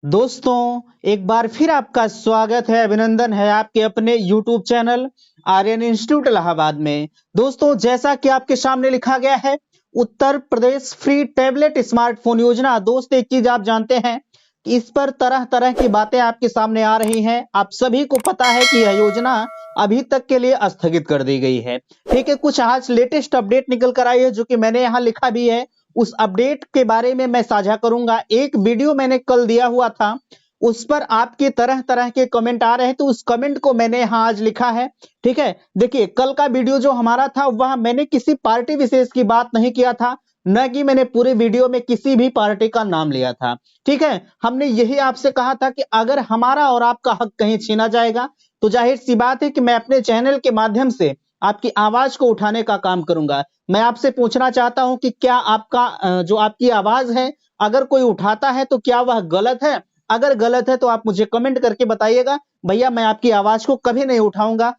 दोस्तों, एक बार फिर आपका स्वागत है, अभिनंदन है आपके अपने YouTube channel Aryan institute Allahabad में। दोस्तों, जैसा कि आपके सामने लिखा गया है, Uttar Pradesh free tablet smartphone योजना। दोस्त, एक चीज आप जानते हैं कि इस पर तरह तरह की बातें आपके सामने आ रही हैं। आप सभी को पता है कि यह योजना अभी तक के लिए स्थगित कर दी गई है। ठीक है, कुछ आज लेटेस्ट अपडेट निकल कर आई है, जो कि मैंने यहाँ लिखा भी है। उस अपडेट के बारे में मैं साझा करूंगा। एक वीडियो मैंने कल दिया हुआ था, उस पर आपके तरह तरह के कमेंट आ रहे हैं, तो उस कमेंट को मैंने यहाँ आज लिखा है। ठीक है, देखिए, कल का वीडियो जो हमारा था वह मैंने किसी पार्टी विशेष की बात नहीं किया था, न कि मैंने पूरे वीडियो में किसी भी पार्टी का नाम लिया था। ठीक है, हमने यही आपसे कहा था कि अगर हमारा और आपका हक कहीं छीना जाएगा तो जाहिर सी बात है कि मैं अपने चैनल के माध्यम से आपकी आवाज को उठाने का काम करूंगा। मैं आपसे पूछना चाहता हूं कि क्या आपका जो आपकी आवाज है, अगर कोई उठाता है तो क्या वह गलत है? अगर गलत है तो आप मुझे कमेंट करके बताइएगा। भैया, मैं आपकी आवाज को कभी नहीं उठाऊंगा।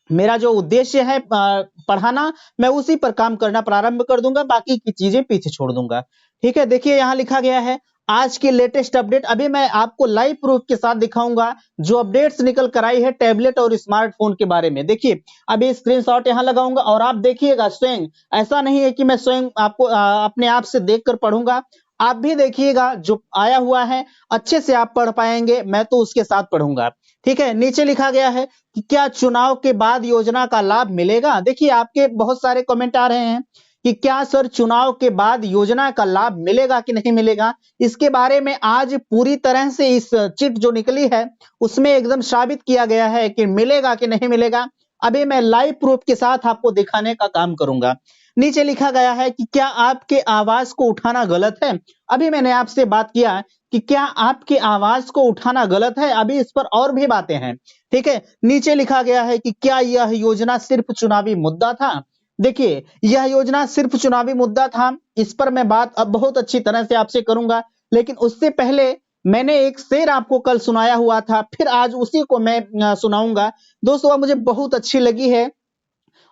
मेरा जो उद्देश्य है पढ़ाना, मैं उसी पर काम करना प्रारंभ कर दूंगा, बाकी की चीजें पीछे छोड़ दूंगा। ठीक है, देखिए यहाँ लिखा गया है आज की लेटेस्ट अपडेट। अभी मैं आपको लाइव प्रूफ के साथ दिखाऊंगा जो अपडेट्स निकल कर आई है टैबलेट और स्मार्टफोन के बारे में। देखिए, अभी स्क्रीनशॉट यहाँ लगाऊंगा और आप देखिएगा स्वयं। ऐसा नहीं है कि मैं स्वयं आपको अपने आप से देखकर पढ़ूंगा, आप भी देखिएगा। जो आया हुआ है अच्छे से आप पढ़ पाएंगे, मैं तो उसके साथ पढ़ूंगा। ठीक है, नीचे लिखा गया है कि क्या चुनाव के बाद योजना का लाभ मिलेगा। देखिए, आपके बहुत सारे कमेंट आ रहे हैं कि क्या सर चुनाव के बाद योजना का लाभ मिलेगा कि नहीं मिलेगा। इसके बारे में आज पूरी तरह से इस चिट जो निकली है उसमें एकदम साबित किया गया है कि मिलेगा कि नहीं मिलेगा। अभी मैं लाइव प्रूफ के साथ आपको दिखाने का काम करूंगा। नीचे लिखा गया है कि क्या आपके आवाज को उठाना गलत है। अभी मैंने आपसे बात किया कि क्या आपकी आवाज को उठाना गलत है, अभी इस पर और भी बातें हैं। ठीक है, नीचे लिखा गया है कि क्या यह योजना सिर्फ चुनावी मुद्दा था। देखिए, यह योजना सिर्फ चुनावी मुद्दा था, इस पर मैं बात अब बहुत अच्छी तरह से आपसे करूंगा। लेकिन उससे पहले मैंने एक शेर आपको कल सुनाया हुआ था, फिर आज उसी को मैं सुनाऊंगा। दोस्तों, वह मुझे बहुत अच्छी लगी है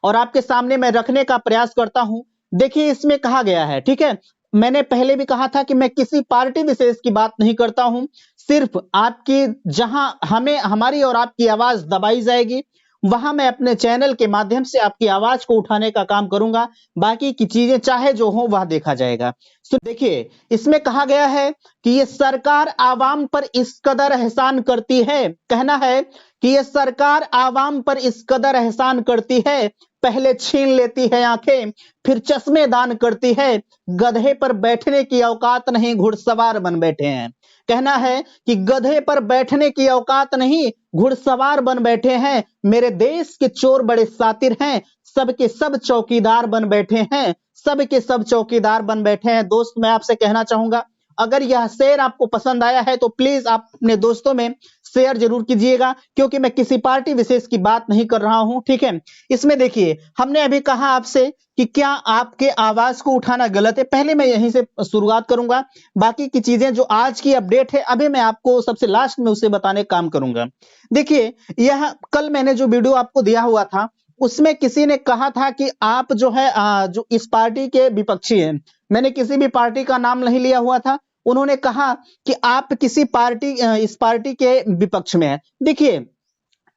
और आपके सामने मैं रखने का प्रयास करता हूं। देखिए, इसमें कहा गया है, ठीक है, मैंने पहले भी कहा था कि मैं किसी पार्टी विशेष की बात नहीं करता हूं, सिर्फ आपकी जहां हमें हमारी और आपकी आवाज दबाई जाएगी वहां मैं अपने चैनल के माध्यम से आपकी आवाज को उठाने का काम करूंगा। बाकी की चीजें चाहे जो हो वह देखा जाएगा। तो देखिए, इसमें कहा गया है कि ये सरकार आवाम पर इस कदर एहसान करती है, कहना है कि ये सरकार आवाम पर इस कदर एहसान करती है, पहले छीन लेती है आंखें फिर चश्मे दान करती है, गधे पर बैठने की औकात नहीं घुड़सवार बन बैठे हैं। कहना है कि गधे पर बैठने की औकात नहीं घुड़सवार बन बैठे हैं, मेरे देश के चोर बड़े सातिर हैं, सबके सब चौकीदार बन बैठे हैं, सबके सब चौकीदार बन बैठे हैं। दोस्त, मैं आपसे कहना चाहूंगा, अगर यह शेर आपको पसंद आया है तो प्लीज आप अपने दोस्तों में शेयर जरूर कीजिएगा, क्योंकि मैं किसी पार्टी विशेष की बात नहीं कर रहा हूं। ठीक है, इसमें देखिए, हमने अभी कहा आपसे कि क्या आपके आवाज को उठाना गलत है, पहले मैं यहीं से शुरुआत करूंगा। बाकी की चीजें जो आज की अपडेट है अभी मैं आपको सबसे लास्ट में उसे बताने का काम करूंगा। देखिए, यह कल मैंने जो वीडियो आपको दिया हुआ था उसमें किसी ने कहा था कि आप जो है जो इस पार्टी के विपक्षी हैं। मैंने किसी भी पार्टी का नाम नहीं लिया हुआ था। उन्होंने कहा कि आप किसी पार्टी इस पार्टी के विपक्ष में है। देखिए,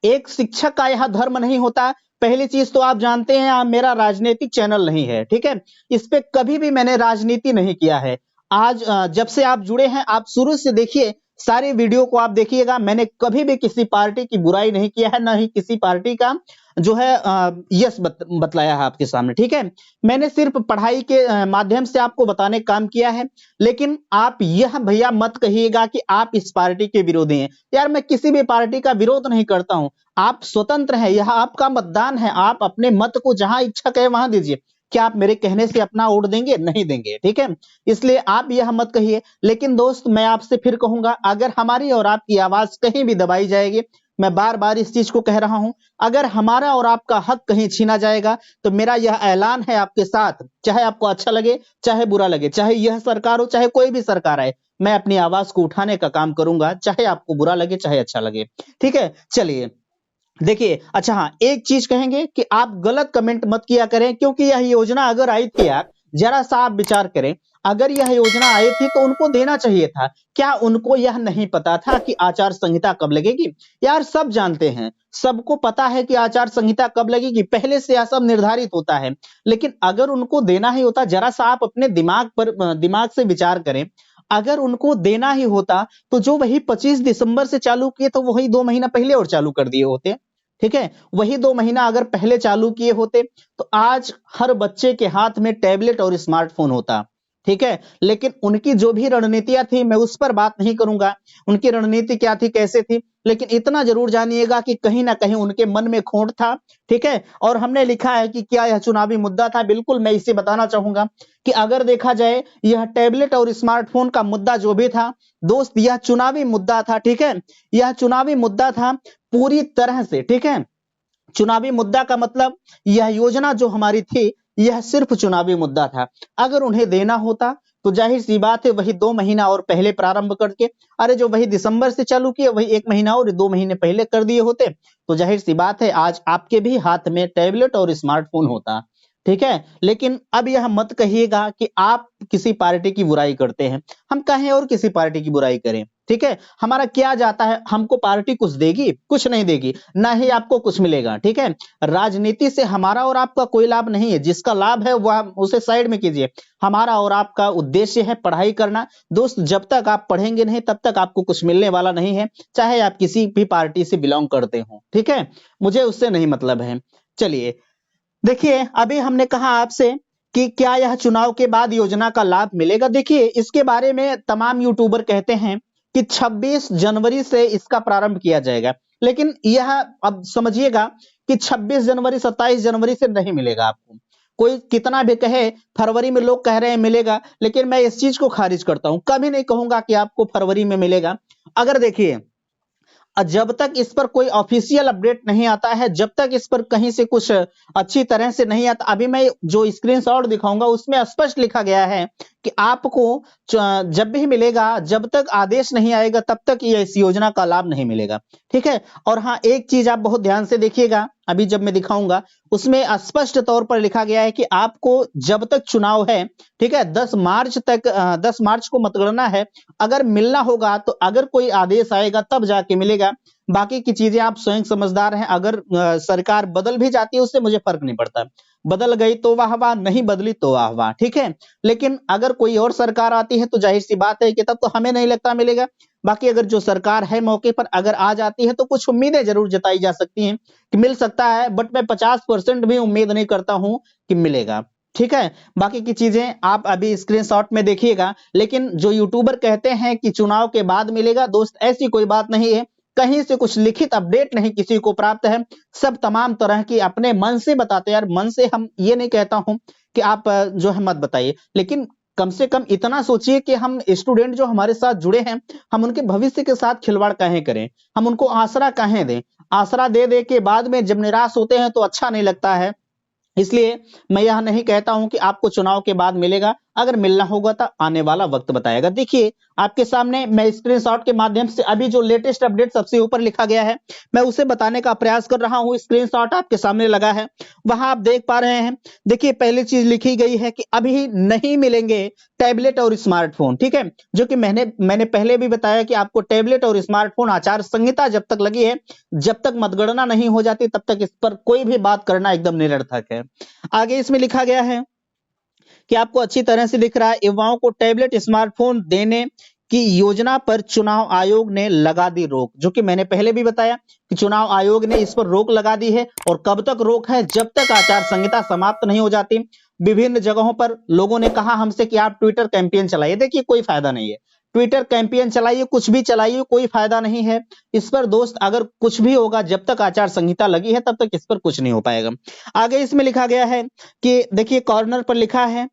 एक शिक्षक का यह धर्म नहीं होता। पहली चीज तो आप जानते हैं मेरा राजनीतिक चैनल नहीं है। ठीक है, इस पे कभी भी मैंने राजनीति नहीं किया है। आज जब से आप जुड़े हैं, आप शुरू से देखिए, सारे वीडियो को आप देखिएगा, मैंने कभी भी किसी पार्टी की बुराई नहीं किया है, ना ही किसी पार्टी का जो है यस बतलाया है आपके सामने। ठीक है, मैंने सिर्फ पढ़ाई के माध्यम से आपको बताने का काम किया है। लेकिन आप यह भैया मत कहिएगा कि आप इस पार्टी के विरोधी हैं। यार, मैं किसी भी पार्टी का विरोध नहीं करता हूं। आप स्वतंत्र हैं, यह आपका मतदान है, आप अपने मत को जहां इच्छा कहे वहां दीजिए। क्या आप मेरे कहने से अपना वोट देंगे? नहीं देंगे। ठीक है, इसलिए आप यह मत कहिए। लेकिन दोस्त, मैं आपसे फिर कहूंगा, अगर हमारी और आपकी आवाज कहीं भी दबाई जाएगी, मैं बार बार इस चीज को कह रहा हूं, अगर हमारा और आपका हक कहीं छीना जाएगा तो मेरा यह ऐलान है आपके साथ, चाहे आपको अच्छा लगे चाहे बुरा लगे, चाहे यह सरकार हो चाहे कोई भी सरकार आए, मैं अपनी आवाज को उठाने का काम करूंगा, चाहे आपको बुरा लगे चाहे अच्छा लगे। ठीक है, चलिए, देखिए, अच्छा हाँ, एक चीज कहेंगे कि आप गलत कमेंट मत किया करें, क्योंकि यह योजना अगर आई थी, आप जरा सा आप विचार करें, अगर यह योजना आई थी तो उनको देना चाहिए था। क्या उनको यह नहीं पता था कि आचार संहिता कब लगेगी? यार सब जानते हैं, सबको पता है कि आचार संहिता कब लगेगी, पहले से यह सब निर्धारित होता है। लेकिन अगर उनको देना ही होता, जरा सा आप अपने दिमाग से विचार करें, अगर उनको देना ही होता तो जो वही 25 दिसंबर से चालू किए तो वही 2 महीना पहले और चालू कर दिए होते। ठीक है, वही 2 महीना अगर पहले चालू किए होते तो आज हर बच्चे के हाथ में टैबलेट और स्मार्टफोन होता। ठीक है, लेकिन उनकी जो भी रणनीतियां थी मैं उस पर बात नहीं करूंगा, उनकी रणनीति क्या थी, कैसे थी, लेकिन इतना जरूर जानिएगा कि कहीं ना कहीं उनके मन में खोट था। ठीक है, और हमने लिखा है कि क्या यह चुनावी मुद्दा था। बिल्कुल, मैं इसे बताना चाहूंगा कि अगर देखा जाए यह टैबलेट और स्मार्टफोन का मुद्दा जो भी था दोस्त, यह चुनावी मुद्दा था। ठीक है, यह चुनावी मुद्दा था पूरी तरह से। ठीक है, चुनावी मुद्दा का मतलब यह योजना जो हमारी थी यह सिर्फ चुनावी मुद्दा था। अगर उन्हें देना होता तो जाहिर सी बात है वही 2 महीना और पहले प्रारंभ करके, अरे जो वही दिसंबर से चालू किए वही 1 महीना और 2 महीने पहले कर दिए होते, तो जाहिर सी बात है आज आपके भी हाथ में टैबलेट और स्मार्टफोन होता। ठीक है, लेकिन अब यह मत कहिएगा कि आप किसी पार्टी की बुराई करते हैं, हम कहें और किसी पार्टी की बुराई करें। ठीक है, हमारा क्या जाता है, हमको पार्टी कुछ देगी? कुछ नहीं देगी, ना ही आपको कुछ मिलेगा। ठीक है, राजनीति से हमारा और आपका कोई लाभ नहीं है, जिसका लाभ है वह उसे साइड में कीजिए। हमारा और आपका उद्देश्य है पढ़ाई करना। दोस्त, जब तक आप पढ़ेंगे नहीं तब तक आपको कुछ मिलने वाला नहीं है, चाहे आप किसी भी पार्टी से बिलोंग करते हो। ठीक है, मुझे उससे नहीं मतलब है। चलिए देखिए, अभी हमने कहा आपसे कि क्या यह चुनाव के बाद योजना का लाभ मिलेगा। देखिए, इसके बारे में तमाम यूट्यूबर कहते हैं कि 26 जनवरी से इसका प्रारंभ किया जाएगा, लेकिन यह अब समझिएगा कि 26 जनवरी 27 जनवरी से नहीं मिलेगा आपको। कोई कितना भी कहे, फरवरी में लोग कह रहे हैं मिलेगा, लेकिन मैं इस चीज को खारिज करता हूं, कभी नहीं कहूंगा कि आपको फरवरी में मिलेगा। अगर देखिए, जब तक इस पर कोई ऑफिशियल अपडेट नहीं आता है, जब तक इस पर कहीं से कुछ अच्छी तरह से नहीं आता, अभी मैं जो स्क्रीनशॉट दिखाऊंगा उसमें स्पष्ट लिखा गया है कि आपको जब भी मिलेगा, जब तक आदेश नहीं आएगा तब तक ये इस योजना का लाभ नहीं मिलेगा। ठीक है, और हाँ, एक चीज आप बहुत ध्यान से देखिएगा, अभी जब मैं दिखाऊंगा उसमें स्पष्ट तौर पर लिखा गया है कि आपको जब तक चुनाव है, ठीक है, 10 मार्च तक 10 मार्च को मतगणना है, अगर मिलना होगा तो अगर कोई आदेश आएगा तब जाके मिलेगा। बाकी की चीजें आप स्वयं समझदार हैं, अगर सरकार बदल भी जाती है उससे मुझे फर्क नहीं पड़ता, बदल गई तो वाह वाह, नहीं बदली तो वाह वाह। ठीक है, लेकिन अगर कोई और सरकार आती है तो जाहिर सी बात है कि तब तो हमें नहीं लगता मिलेगा। बाकी अगर जो सरकार है मौके पर अगर आ जाती है तो कुछ उम्मीदें जरूर जताई जा सकती हैं कि मिल सकता है, बट मैं 50% भी उम्मीद नहीं करता हूं कि मिलेगा। ठीक है, बाकी की चीजें आप अभी स्क्रीनशॉट में देखिएगा। लेकिन जो यूट्यूबर कहते हैं कि चुनाव के बाद मिलेगा, दोस्त ऐसी कोई बात नहीं है, कहीं से कुछ लिखित अपडेट नहीं किसी को प्राप्त है, सब तमाम तरह की अपने मन से बताते हैं। यार मन से हम ये नहीं कहता हूं कि आप जो है मत बताइए, लेकिन कम से कम इतना सोचिए कि हम स्टूडेंट जो हमारे साथ जुड़े हैं, हम उनके भविष्य के साथ खिलवाड़ काहे करें, हम उनको आसरा काहे दें। आसरा दे दे के बाद में जब निराश होते हैं तो अच्छा नहीं लगता है। इसलिए मैं यह नहीं कहता हूं कि आपको चुनाव के बाद मिलेगा, अगर मिलना होगा तो आने वाला वक्त बताएगा। देखिए, आपके सामने मैं स्क्रीनशॉट के माध्यम से अभी जो लेटेस्ट अपडेट सबसे ऊपर लिखा गया है मैं उसे बताने का प्रयास कर रहा हूं। स्क्रीनशॉट आपके सामने लगा है, वहां आप देख पा रहे हैं। देखिए, पहली चीज लिखी गई है कि अभी नहीं मिलेंगे टैबलेट और स्मार्टफोन। ठीक है, जो कि मैंने पहले भी बताया कि आपको टैबलेट और स्मार्टफोन आचार संहिता जब तक लगी है, जब तक मतगणना नहीं हो जाती तब तक इस पर कोई भी बात करना एकदम निरर्थक है। आगे इसमें लिखा गया है कि आपको अच्छी तरह से दिख रहा है, युवाओं को टैबलेट स्मार्टफोन देने की योजना पर चुनाव आयोग ने लगा दी रोक। जो कि मैंने पहले भी बताया कि चुनाव आयोग ने इस पर रोक लगा दी है, और कब तक रोक है, जब तक आचार संहिता समाप्त नहीं हो जाती। विभिन्न जगहों पर लोगों ने कहा हमसे कि आप ट्विटर कैंपेन चलाइए, देखिए कोई फायदा नहीं है, ट्विटर कैंपेन चलाइए, कुछ भी चलाइए, कोई फायदा नहीं है इस पर दोस्त। अगर कुछ भी होगा, जब तक आचार संहिता लगी है तब तक इस पर कुछ नहीं हो पाएगा। आगे इसमें लिखा गया है कि देखिए, कॉर्नर पर लिखा है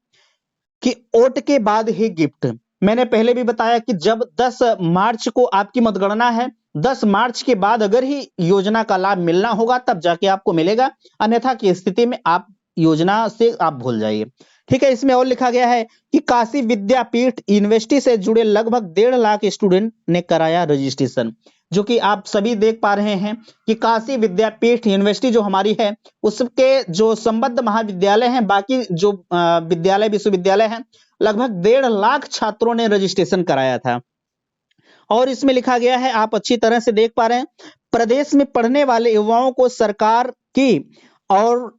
कि वोट के बाद ही गिफ्ट। मैंने पहले भी बताया कि जब 10 मार्च को आपकी मतगणना है, 10 मार्च के बाद अगर ही योजना का लाभ मिलना होगा तब जाके आपको मिलेगा, अन्यथा की स्थिति में आप योजना से आप भूल जाइए। ठीक है, इसमें और लिखा गया है कि काशी विद्यापीठ यूनिवर्सिटी से जुड़े लगभग 1.5 लाख स्टूडेंट ने कराया रजिस्ट्रेशन। जो कि आप सभी देख पा रहे हैं कि काशी विद्यापीठ यूनिवर्सिटी जो हमारी है उसके जो संबद्ध महाविद्यालय हैं, बाकी जो विद्यालय विश्वविद्यालय हैं, लगभग 1.5 लाख छात्रों ने रजिस्ट्रेशन कराया था। और इसमें लिखा गया है, आप अच्छी तरह से देख पा रहे हैं, प्रदेश में पढ़ने वाले युवाओं को सरकार की और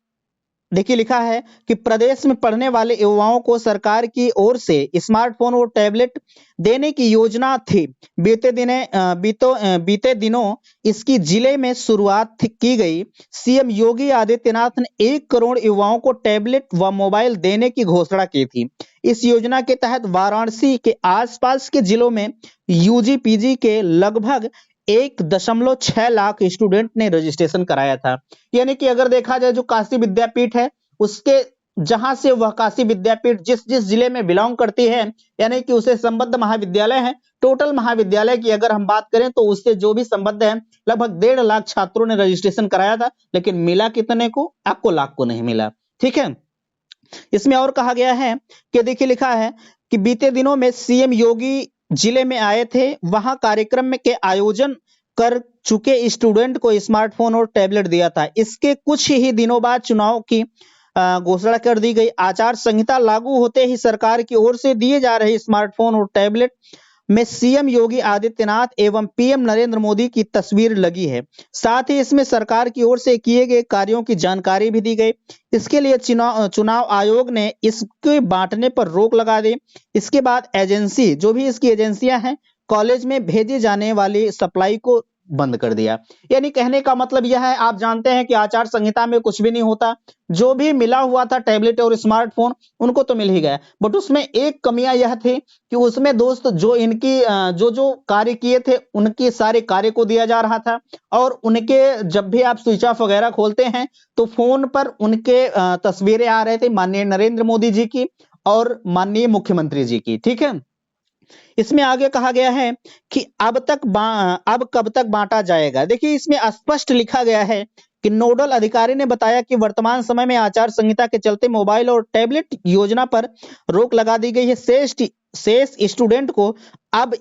देखिए लिखा है कि प्रदेश में पढ़ने वाले युवाओं को सरकार की ओर से स्मार्टफोन और टैबलेट देने की योजना थी। बीते दिनों इसकी जिले में शुरुआत की गई। सीएम योगी आदित्यनाथ ने 1 करोड़ युवाओं को टैबलेट व मोबाइल देने की घोषणा की थी। इस योजना के तहत वाराणसी के आसपास के जिलों में यूजी पीजी के लगभग 1.6 लाख स्टूडेंट ने रजिस्ट्रेशन कराया था। यानी कि अगर देखा जाए, जो काशी विद्यापीठ है उसके जहां से वह काशी विद्यापीठ जिस जिस जिले में बिलोंग करती है, यानी कि उसे संबद्ध महाविद्यालय है। टोटल महाविद्यालय की अगर हम बात करें तो उससे जो भी संबद्ध है, लगभग 1.5 लाख छात्रों ने रजिस्ट्रेशन कराया था, लेकिन मिला कितने को? आपको लाख को नहीं मिला। ठीक है, इसमें और कहा गया है कि देखिए लिखा है कि बीते दिनों में सीएम योगी जिले में आए थे, वहां कार्यक्रम में के आयोजन कर चुके स्टूडेंट को स्मार्टफोन और टैबलेट दिया था। इसके कुछ ही दिनों बाद चुनाव की घोषणा कर दी गई। आचार संहिता लागू होते ही सरकार की ओर से दिए जा रहे स्मार्टफोन और टैबलेट में सीएम योगी आदित्यनाथ एवं पीएम नरेंद्र मोदी की तस्वीर लगी है। साथ ही इसमें सरकार की ओर से किए गए कार्यों की जानकारी भी दी गई। इसके लिए चुनाव आयोग ने इसके बांटने पर रोक लगा दी। इसके बाद एजेंसी, जो भी इसकी एजेंसियां हैं, कॉलेज में भेजे जाने वाली सप्लाई को बंद कर दिया। यानी कहने का मतलब यह है, आप जानते हैं कि आचार संहिता में कुछ भी नहीं होता, जो भी मिला हुआ था टैबलेट और स्मार्टफोन उनको तो मिल ही गया, बट उसमें एक कमियां यह थी कि उसमें दोस्त जो इनकी जो जो कार्य किए थे उनके सारे कार्य को दिया जा रहा था। और उनके जब भी आप स्विच ऑफ वगैरह खोलते हैं तो फोन पर उनके तस्वीरें आ रहे थे, माननीय नरेंद्र मोदी जी की और माननीय मुख्यमंत्री जी की। ठीक है, इसमें आगे कहा गया है कि अब कब तक बांटा जाएगा। देखिए इसमें स्पष्ट लिखा गया है कि नोडल अधिकारी ने बताया कि वर्तमान समय में आचार संहिता के चलते मोबाइल और टैबलेट योजना पर रोक लगा दी गई है। शेष स्टूडेंट को अब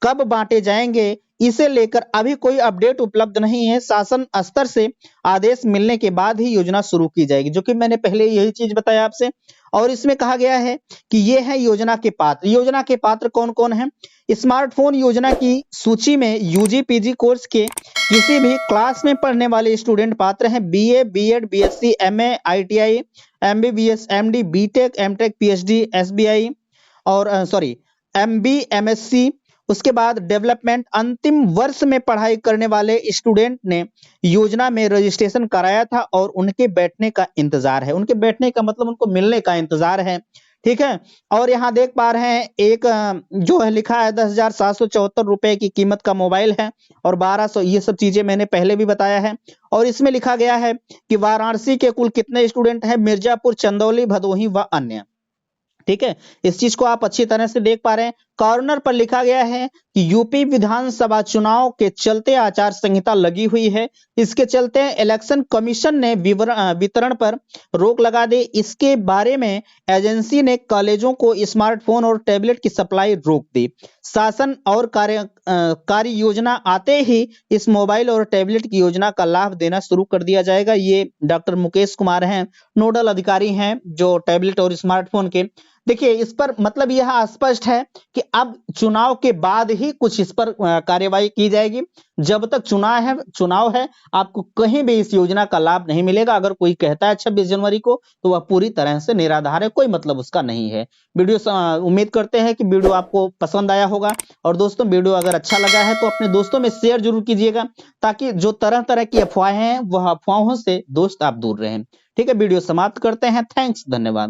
कब बांटे जाएंगे, इसे लेकर अभी कोई अपडेट उपलब्ध नहीं है। शासन स्तर से आदेश मिलने के बाद ही योजना शुरू की जाएगी, जो कि मैंने पहले यही चीज बताया आपसे। और इसमें कहा गया है कि ये है योजना के पात्र। योजना के पात्र कौन कौन है? स्मार्टफोन योजना की सूची में यूजी पीजी कोर्स के किसी भी क्लास में पढ़ने वाले स्टूडेंट पात्र हैं। BA, BEd, BSc, MA, ITI, MBBS, MD, BTech, MTech, PhD, SBI और एमबी, एमएससी, उसके बाद डेवलपमेंट अंतिम वर्ष में पढ़ाई करने वाले स्टूडेंट ने योजना में रजिस्ट्रेशन कराया था और उनके बैठने का इंतजार है। उनके बैठने का मतलब उनको मिलने का इंतजार है। ठीक है, और यहाँ देख पा रहे हैं एक जो है लिखा है 10,774 रुपए की कीमत का मोबाइल है और 1200, ये सब चीजें मैंने पहले भी बताया है। और इसमें लिखा गया है कि वाराणसी के कुल कितने स्टूडेंट हैं, मिर्जापुर, चंदौली, भदोही व अन्य। ठीक है, इस चीज को आप अच्छी तरह से देख पा रहे हैं। कॉर्नर पर लिखा गया है कि यूपी विधानसभा चुनाव के चलते आचार संहिता लगी हुई है, इसके चलते इलेक्शन कमीशन ने वितरण पर रोक लगा दी। इसके बारे में एजेंसी ने कॉलेजों को स्मार्टफोन और टैबलेट की सप्लाई रोक दी। शासन और कार्य योजना आते ही इस मोबाइल और टैबलेट की योजना का लाभ देना शुरू कर दिया जाएगा। ये डॉक्टर मुकेश कुमार हैं, नोडल अधिकारी हैं जो टैबलेट और स्मार्टफोन के। देखिए इस पर मतलब यह स्पष्ट है कि अब चुनाव के बाद ही कुछ इस पर कार्यवाही की जाएगी। जब तक चुनाव है आपको कहीं भी इस योजना का लाभ नहीं मिलेगा। अगर कोई कहता है 26 जनवरी को तो वह पूरी तरह से निराधार है, कोई मतलब उसका नहीं है। उम्मीद करते हैं कि वीडियो आपको पसंद आया होगा। और दोस्तों वीडियो अगर अच्छा लगा है तो अपने दोस्तों में शेयर जरूर कीजिएगा, ताकि जो तरह तरह की अफवाहें हैं वह अफवाहों से दोस्त आप दूर रहें। ठीक है, वीडियो समाप्त करते हैं। थैंक्स, धन्यवाद।